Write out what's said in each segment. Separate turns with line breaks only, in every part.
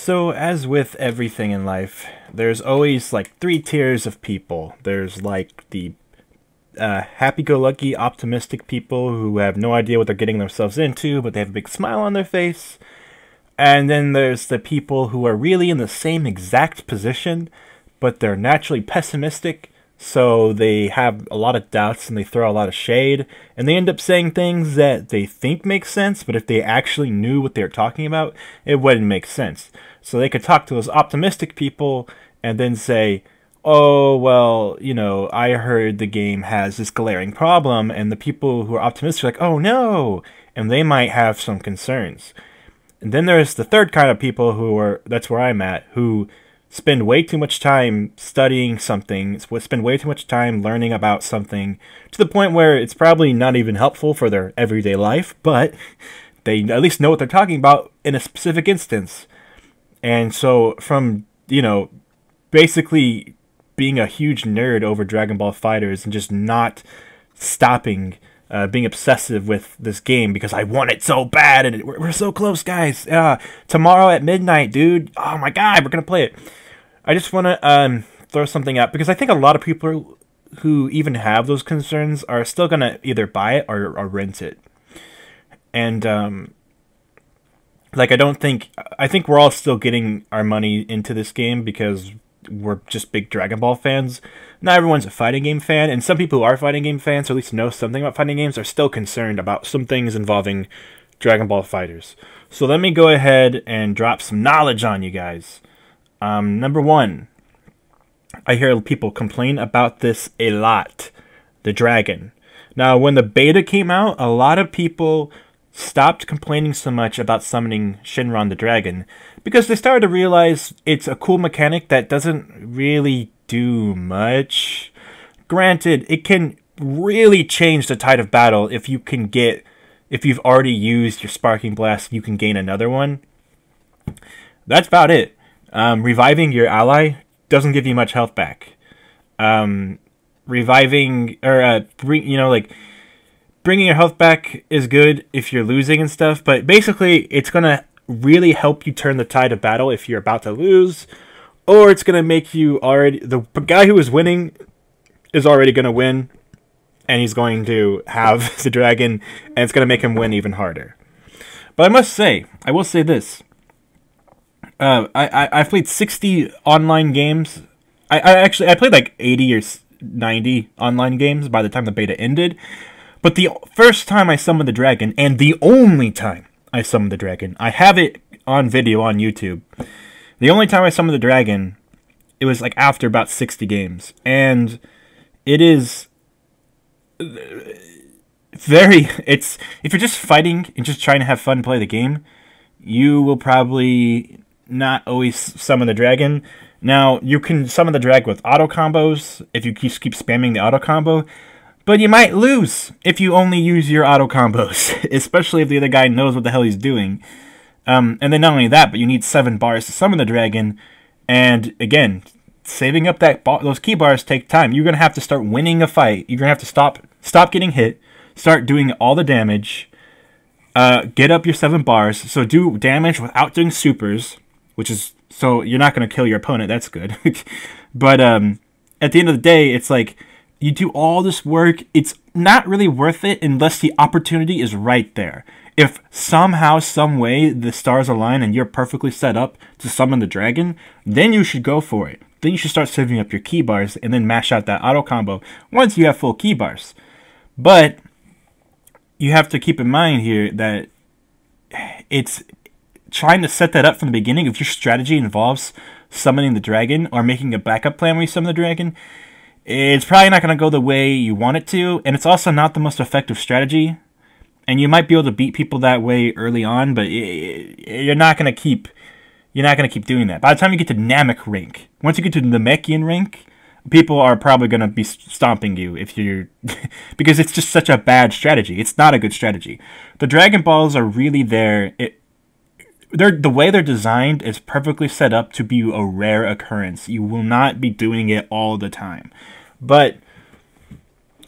So, as with everything in life, there's always like three tiers of people. There's like the happy-go-lucky, optimistic people who have no idea what they're getting themselves into, but they have a big smile on their face. And then there's the people who are really in the same exact position, but they're naturally pessimistic, so they have a lot of doubts and they throw a lot of shade, and they end up saying things that they think make sense, but if they actually knew what they're talking about, it wouldn't make sense. So they could talk to those optimistic people and then say, oh, well, you know, I heard the game has this glaring problem, and the people who are optimistic are like, oh no, and they might have some concerns. And then there's the third kind of people who are, that's where I'm at, who spend way too much time studying something, spend way too much time learning about something, to the point where it's probably not even helpful for their everyday life, but they at least know what they're talking about in a specific instance. And so from, you know, basically being a huge nerd over Dragon Ball FighterZ and just not stopping being obsessive with this game because I want it so bad and we're so close, guys. Tomorrow at midnight, dude. Oh my god, we're gonna play it. I just want to throw something out because I think a lot of people who even have those concerns are still gonna either buy it or rent it. And like I think we're all still getting our money into this game because we're just big Dragon Ball fans. Not everyone's a fighting game fan, and some people who are fighting game fans, or at least know something about fighting games, are still concerned about some things involving Dragon Ball FighterZ. So let me go ahead and drop some knowledge on you guys. Number one, I hear people complain about this a lot. The dragon. Now, when the beta came out, a lot of people stopped complaining so much about summoning Shinron the Dragon because they started to realize it's a cool mechanic that doesn't really do much. Granted, it can really change the tide of battle if you've already used your Sparking Blast, you can gain another one. That's about it. Reviving your ally doesn't give you much health back. Reviving, or bringing your health back is good if you're losing and stuff, but basically it's going to really help you turn the tide of battle if you're about to lose, or it's going to make you the guy who is winning is already going to win, and he's going to have the dragon, and it's going to make him win even harder. But I will say this. I've played 60 online games. I played like 80 or 90 online games by the time the beta ended. But the first time I summoned the dragon, and the only time I summoned the dragon, I have it on video on YouTube. The only time I summoned the dragon, it was like after about 60 games. And it is if you're just fighting and just trying to have fun and play the game, you will probably not always summon the dragon. Now, you can summon the dragon with auto combos if you keep spamming the auto combo. But you might lose if you only use your auto combos, especially if the other guy knows what the hell he's doing. And then not only that, but you need 7 bars to summon the dragon. And again, saving up those key bars take time. You're going to have to start winning a fight. You're going to have to stop getting hit, start doing all the damage, get up your 7 bars. So do damage without doing supers, so you're not going to kill your opponent. That's good. But at the end of the day, it's like, you do all this work, it's not really worth it unless the opportunity is right there. If somehow, some way, the stars align and you're perfectly set up to summon the dragon, then you should go for it. Then you should start saving up your key bars and then mash out that auto combo once you have full key bars. But you have to keep in mind here that it's trying to set that up from the beginning. If your strategy involves summoning the dragon or making a backup plan when you summon the dragon, it's probably not going to go the way you want it to, and it's also not the most effective strategy. And you might be able to beat people that way early on, but you're not going to keep doing that. By the time you get to Namek rank, once you get to the Namekian rank, people are probably going to be stomping you because it's just such a bad strategy. It's not a good strategy. The Dragon Balls are really there. The way they're designed is perfectly set up to be a rare occurrence. You will not be doing it all the time. But,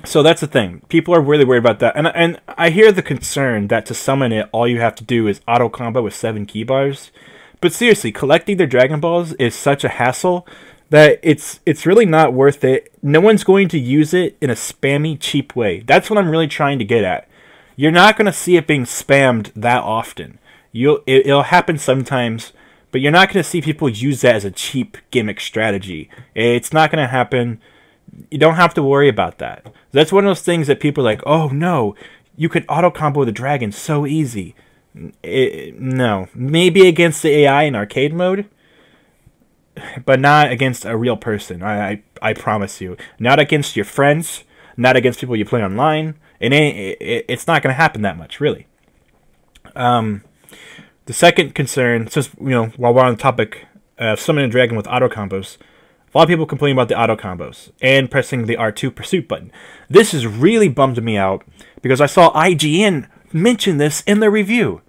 so that's the thing. People are really worried about that. And I hear the concern that to summon it, all you have to do is auto combo with 7 key bars. But seriously, collecting their Dragon Balls is such a hassle that it's really not worth it. No one's going to use it in a spammy, cheap way. That's what I'm really trying to get at. You're not going to see it being spammed that often. It'll happen sometimes, but you're not going to see people use that as a cheap gimmick strategy. It's not going to happen. You don't have to worry about that. That's one of those things that people are like, oh no, you could auto-combo the dragon so easy. No. Maybe against the AI in arcade mode, but not against a real person. I promise you. Not against your friends, not against people you play online. It's not going to happen that much, really. The second concern, since, while we're on the topic of summoning a dragon with auto combos, a lot of people complain about the auto combos and pressing the R2 pursuit button. This has really bummed me out because I saw IGN mention this in their review.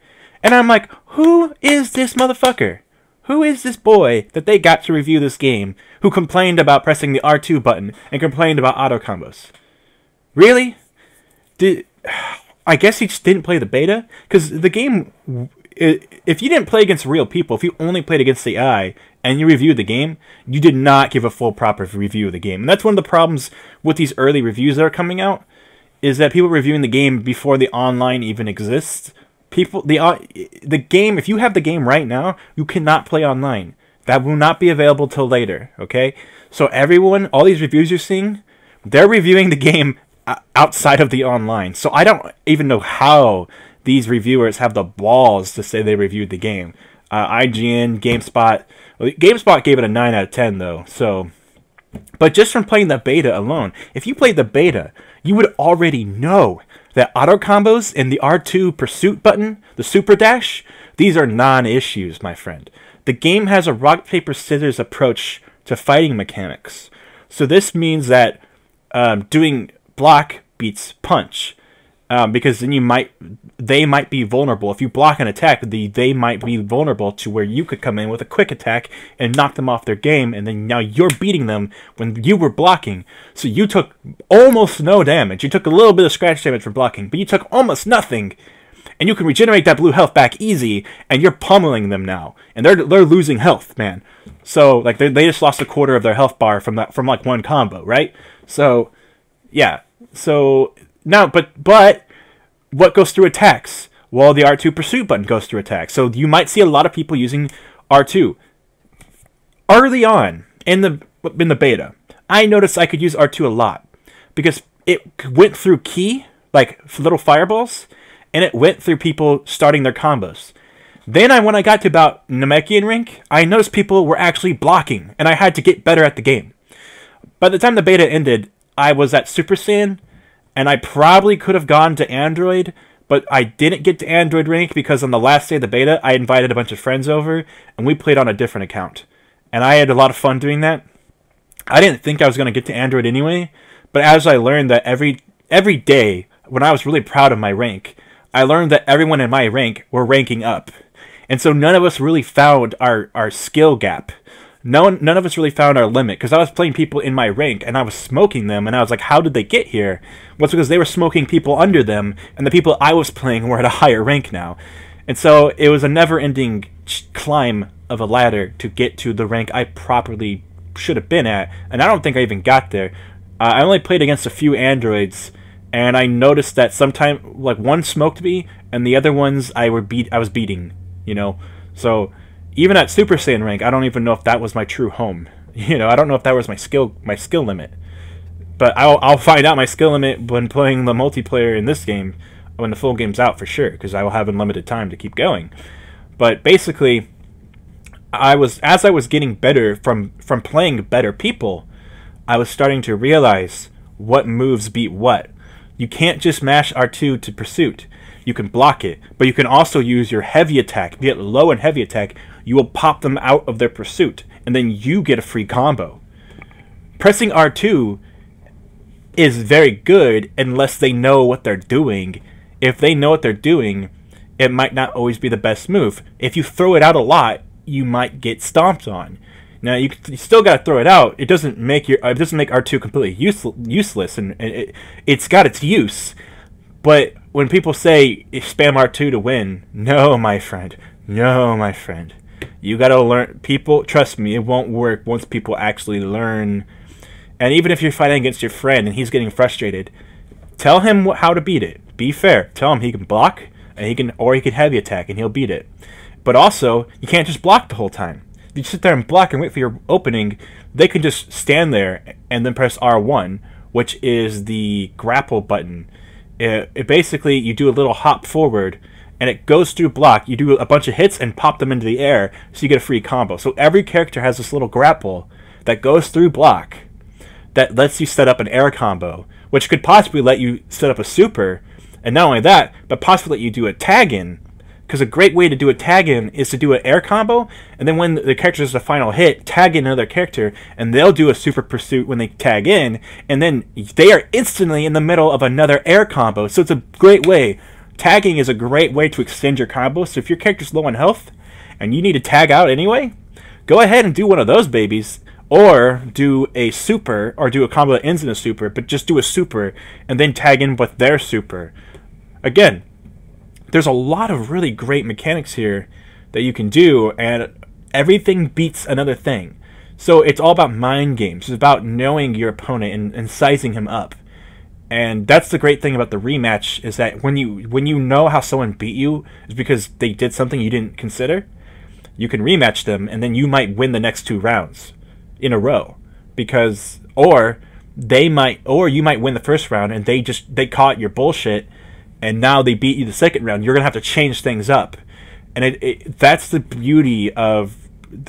And I'm like, who is this motherfucker? Who is this boy that they got to review this game who complained about pressing the R2 button and complained about auto combos? Really? I guess he just didn't play the beta? Because the game, if you didn't play against real people, if you only played against the AI and you reviewed the game, you did not give a full proper review of the game. And that's one of the problems with these early reviews that are coming out, is that people reviewing the game before the online even exists. The game, if you have the game right now, you cannot play online. That will not be available till later, okay? So everyone, all these reviews you're seeing, they're reviewing the game outside of the online. So I don't even know how these reviewers have the balls to say they reviewed the game. IGN, GameSpot. Well, GameSpot gave it a 9 out of 10, though. So, but just from playing the beta alone, if you played the beta, you would already know that auto combos and the R2 pursuit button, the super dash, these are non-issues, my friend. The game has a rock, paper, scissors approach to fighting mechanics. So this means that doing block beats punch. Because then they might be vulnerable. If you block an attack, they might be vulnerable to where you could come in with a quick attack and knock them off their game, and then now you're beating them when you were blocking. So you took almost no damage. You took a little bit of scratch damage from blocking, but you took almost nothing. And you can regenerate that blue health back easy, and you're pummeling them now. And they're losing health, man. So like they just lost a quarter of their health bar from like one combo, right? So yeah. So now, but what goes through attacks? Well, the R2 pursuit button goes through attacks. So you might see a lot of people using R2. Early on in the beta, I noticed I could use R2 a lot because it went through key, like little fireballs, and it went through people starting their combos. Then when I got to about Namekian rank, I noticed people were actually blocking, and I had to get better at the game. By the time the beta ended, I was at Super Saiyan, and I probably could have gone to Android, but I didn't get to Android rank because on the last day of the beta, I invited a bunch of friends over, and we played on a different account. And I had a lot of fun doing that. I didn't think I was going to get to Android anyway, but as I learned that every day, when I was really proud of my rank, I learned that everyone in my rank were ranking up. And so none of us really found our skill gap. None of us really found our limit, because I was playing people in my rank, and I was smoking them, and I was like, how did they get here? Well, it's because they were smoking people under them, and the people I was playing were at a higher rank now. And so it was a never-ending climb of a ladder to get to the rank I properly should have been at, and I don't think I even got there. I only played against a few androids, and I noticed that sometimes, like, one smoked me, and the other ones I was beating, So even at Super Saiyan rank, I don't even know if that was my true home. I don't know if that was my skill limit. But I'll find out my skill limit when playing the multiplayer in this game, when the full game's out for sure, because I will have unlimited time to keep going. But basically, as I was getting better from playing better people, I was starting to realize what moves beat what. You can't just mash R2 to pursuit. You can block it, but you can also use your heavy attack. If you get low and heavy attack, you will pop them out of their pursuit, and then you get a free combo. Pressing R2 is very good unless they know what they're doing. If they know what they're doing, it might not always be the best move. If you throw it out a lot, you might get stomped on. Now you still got to throw it out. It doesn't make R2 completely useless, and it's got its use. But when people say spam R2 to win, no, my friend. No, my friend. You gotta learn. People, trust me, it won't work once people actually learn. And even if you're fighting against your friend and he's getting frustrated, tell him how to beat it. Be fair. Tell him he can block, and he can heavy attack, and he'll beat it. But also, you can't just block the whole time. If you sit there and block and wait for your opening, they can just stand there and then press R1, which is the grapple button. It basically, you do a little hop forward, and it goes through block. You do a bunch of hits and pop them into the air, so you get a free combo. So every character has this little grapple that goes through block that lets you set up an air combo, which could possibly let you set up a super, and not only that, but possibly let you do a tag-in. Because a great way to do a tag-in is to do an air combo, and then when the character does the final hit, tag in another character, and they'll do a super pursuit when they tag in, and then they are instantly in the middle of another air combo. So it's a great way. Tagging is a great way to extend your combo, so if your character's low on health, and you need to tag out anyway, go ahead and do one of those babies, or do a super, or do a combo that ends in a super, but just do a super, and then tag in with their super. Again, there's a lot of really great mechanics here that you can do, and everything beats another thing. So it's all about mind games. It's about knowing your opponent and sizing him up. And that's the great thing about the rematch, is that when you know how someone beat you is because they did something you didn't consider, you can rematch them, and then you might win the next 2 rounds in a row. Or you might win the first round and they caught your bullshit, and now they beat you the second round. You're going to have to change things up. And that's the beauty of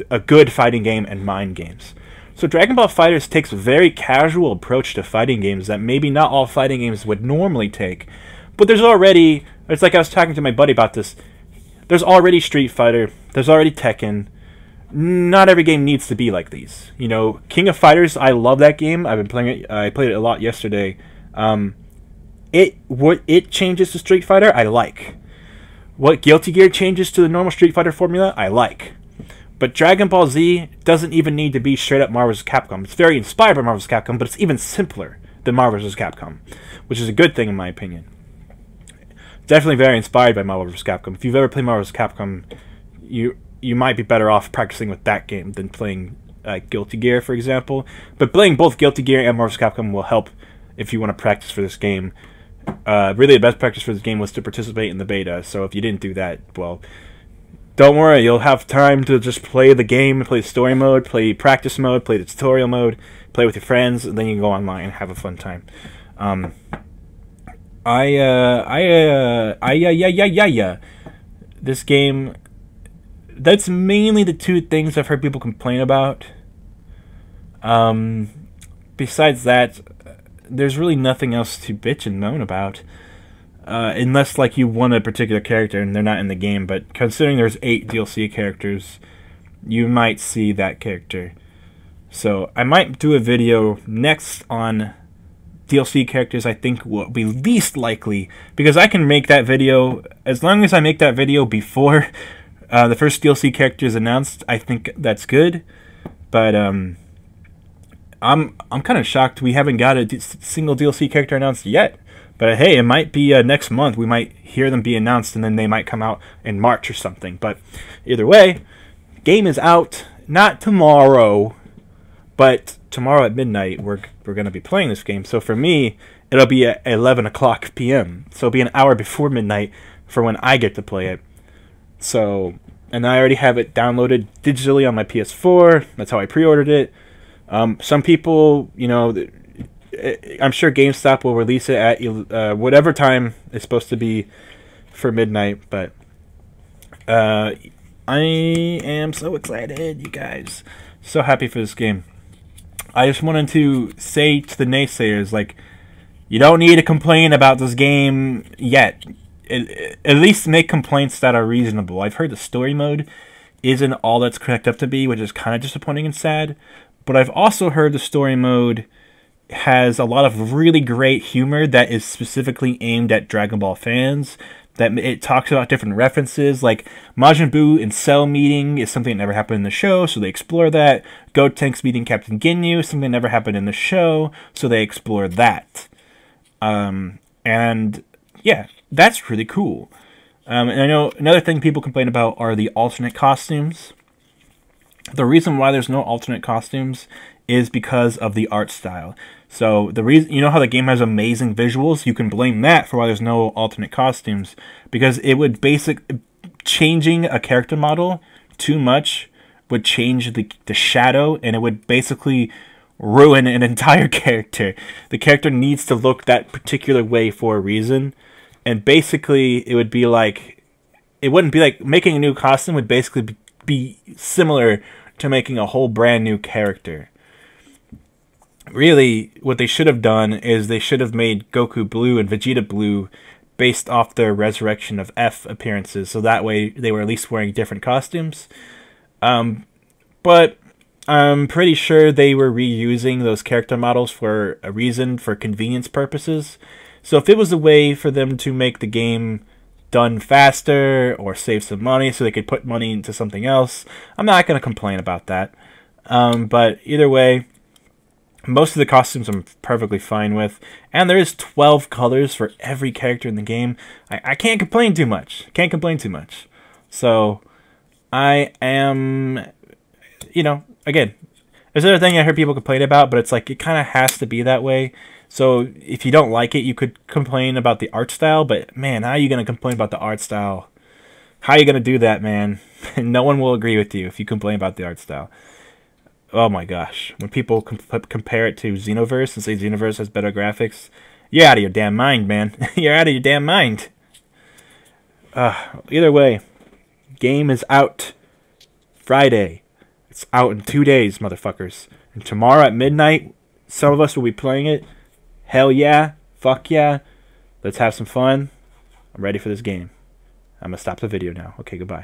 a good fighting game and mind games. So Dragon Ball FighterZ takes a very casual approach to fighting games that maybe not all fighting games would normally take. But it's like I was talking to my buddy about this. There's already Street Fighter. There's already Tekken. Not every game needs to be like these. You know, King of Fighters, I love that game. I've been playing it. I played it a lot yesterday. What it changes to Street Fighter, I like. What Guilty Gear changes to the normal Street Fighter formula, I like. But Dragon Ball Z doesn't even need to be straight up Marvel vs. Capcom. It's very inspired by Marvel vs. Capcom, but it's even simpler than Marvel vs. Capcom, which is a good thing in my opinion. Definitely very inspired by Marvel vs. Capcom. If you've ever played Marvel vs. Capcom, you might be better off practicing with that game than playing Guilty Gear, for example. But playing both Guilty Gear and Marvel vs. Capcom will help if you want to practice for this game. Really, the best practice for this game was to participate in the beta, so if you didn't do that, well, don't worry, you'll have time to just play the game, play the story mode, play practice mode, play the tutorial mode, play with your friends, and then you can go online and have a fun time. This game, that's mainly the 2 things I've heard people complain about. Besides that, there's really nothing else to bitch and moan about. Unless, like, you want a particular character and they're not in the game, but considering there's 8 DLC characters, you might see that character. So, I might do a video next on DLC characters I think will be least likely, because I can make that video, as long as I make that video before the first DLC character is announced, I think that's good. But, I'm kind of shocked we haven't got a single DLC character announced yet. But hey, it might be next month. We might hear them be announced, and then they might come out in March or something. But either way, game is out. Not tomorrow, but tomorrow at midnight we're going to be playing this game. So for me, it'll be at 11 o'clock p.m. So it'll be an hour before midnight for when I get to play it. So, and I already have it downloaded digitally on my PS4. That's how I pre-ordered it. Some people, you know, I'm sure GameStop will release it at whatever time it's supposed to be for midnight. But I am so excited, you guys. So happy for this game. I just wanted to say to the naysayers, like, you don't need to complain about this game yet. At least make complaints that are reasonable. I've heard the story mode isn't all that's cracked up to be, which is kind of disappointing and sad. But I've also heard the story mode has a lot of really great humor that is specifically aimed at Dragon Ball fans. That it talks about different references, like Majin Buu and Cell meeting is something that never happened in the show, so they explore that. Gotenks meeting Captain Ginyu, something that never happened in the show, so they explore that. And yeah, that's really cool. And I know another thing people complain about are the alternate costumes. The reason why there's no alternate costumes is because of the art style. So the reason, you know how the game has amazing visuals, you can blame that for why there's no alternate costumes, because it would changing a character model too much would change the shadow, and it would basically ruin an entire character. The character needs to look that particular way for a reason, and basically it would be like, it wouldn't be like making a new costume, would basically be similar to making a whole brand new character. Really, what they should have done is they should have made Goku blue and Vegeta blue based off their Resurrection of F appearances, so that way they were at least wearing different costumes. But I'm pretty sure they were reusing those character models for a reason, for convenience purposes. So if it was a way for them to make the game done faster or save some money so they could put money into something else, I'm not going to complain about that. But either way, most of the costumes I'm perfectly fine with, and there is 12 colors for every character in the game. I can't complain too much. Can't complain too much. So I am, you know, again, there's another thing I heard people complain about, but it's like it kind of has to be that way. So if you don't like it, you could complain about the art style, but man, how are you going to complain about the art style? How are you going to do that, man? No one will agree with you if you complain about the art style. Oh my gosh. When people compare it to Xenoverse and say Xenoverse has better graphics, you're out of your damn mind, man. You're out of your damn mind. Either way, game is out Friday. It's out in 2 days, motherfuckers. And tomorrow at midnight, some of us will be playing it. Hell yeah. Fuck yeah. Let's have some fun. I'm ready for this game. I'm going to stop the video now. Okay, goodbye.